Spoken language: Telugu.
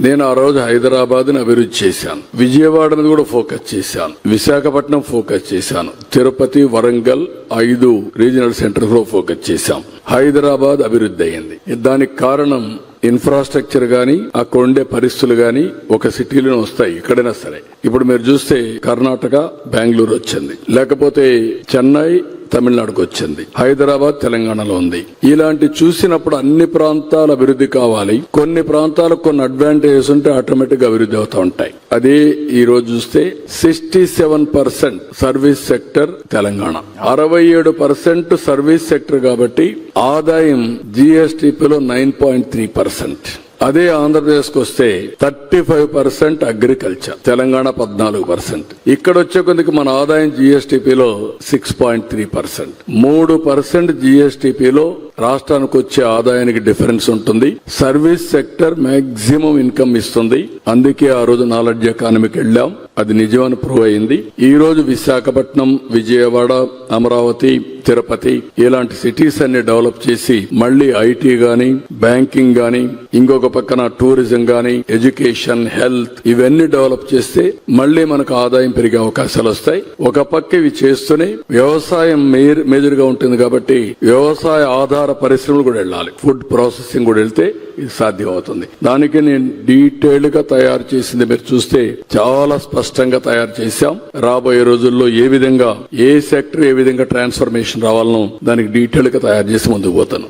నేను ఆ రోజు హైదరాబాద్ ని అభివృద్ధి చేశాను, విజయవాడని కూడా ఫోకస్ చేశాను, విశాఖపట్నం ఫోకస్ చేశాను, తిరుపతి, వరంగల్ 5 రీజనల్ సెంటర్స్ లో ఫోకస్ చేశాం. హైదరాబాద్ అభివృద్ధి అయింది. దానికి కారణం ఇన్ఫ్రాస్ట్రక్చర్ గాని, అక్కడ ఉండే పరిస్థితులు గాని ఒక సిటీలో వస్తాయి, ఎక్కడైనా సరే. ఇప్పుడు మీరు చూస్తే కర్ణాటక బెంగళూరు వచ్చింది, లేకపోతే చెన్నై తమిళనాడుకు వచ్చింది, హైదరాబాద్ తెలంగాణలో ఉంది. ఇలాంటి చూసినప్పుడు అన్ని ప్రాంతాలు అభివృద్ధి కావాలి. కొన్ని ప్రాంతాలకు కొన్ని అడ్వాంటేజెస్ ఉంటే ఆటోమేటిక్ గా అభివృద్ధి అవుతూ ఉంటాయి. అదే ఈ రోజు చూస్తే 67% service sector Telangana, 67% service sector. కాబట్టి ఆదాయం జీఎస్టీపీలో 9.3%. అదే ఆంధ్రప్రదేశ్ కు వస్తే 35% అగ్రికల్చర్, తెలంగాణ 14%. ఇక్కడ వచ్చే కొద్దికి మన ఆదాయం జీఎస్టీపీలో 6.3%. 3% జీఎస్టీపీలో రాష్ట్రానికి వచ్చే ఆదాయానికి డిఫరెన్స్ ఉంటుంది. సర్వీస్ సెక్టర్ మాక్సిమం ఇన్కమ్ ఇస్తుంది. అందుకే ఆ రోజు నాలెడ్జ్ ఎకానమీకి వెళ్ళాం, అది నిజమని ప్రూవ్ అయింది. ఈ రోజు విశాఖపట్నం, విజయవాడ, అమరావతి, తిరుపతి ఇలాంటి సిటీస్ అన్ని డెవలప్ చేసి మళ్లీ ఐటీ గాని, బ్యాంకింగ్ గాని, ఇంకొక పక్కన టూరిజం గాని, ఎడ్యుకేషన్, హెల్త్ ఇవన్నీ డెవలప్ చేస్తే మళ్లీ మనకు ఆదాయం పెరిగే అవకాశాలు వస్తాయి. ఒక పక్క ఇవి చేస్తూనే వ్యవసాయం మేజర్ గా ఉంటుంది. కాబట్టి వ్యవసాయ ఆధార పరిశ్రమలు కూడా వెళ్ళాలి, ఫుడ్ ప్రాసెసింగ్ కూడా వెళ్తే ఇది సాధ్యం అవుతుంది. దానికి నేను డీటెయిల్డ్ గా తయారు చేసింది మీరు చూస్తే చాలా స్పష్టంగా తయారు చేశాం. రాబోయే రోజుల్లో ఏ విధంగా ఏ సెక్టర్ ఏ విధంగా ట్రాన్స్ఫర్మేషన్ రావాలనో దానికి డీటెయిల్డ్ గా తయారు చేసి ముందుకు పోతాను.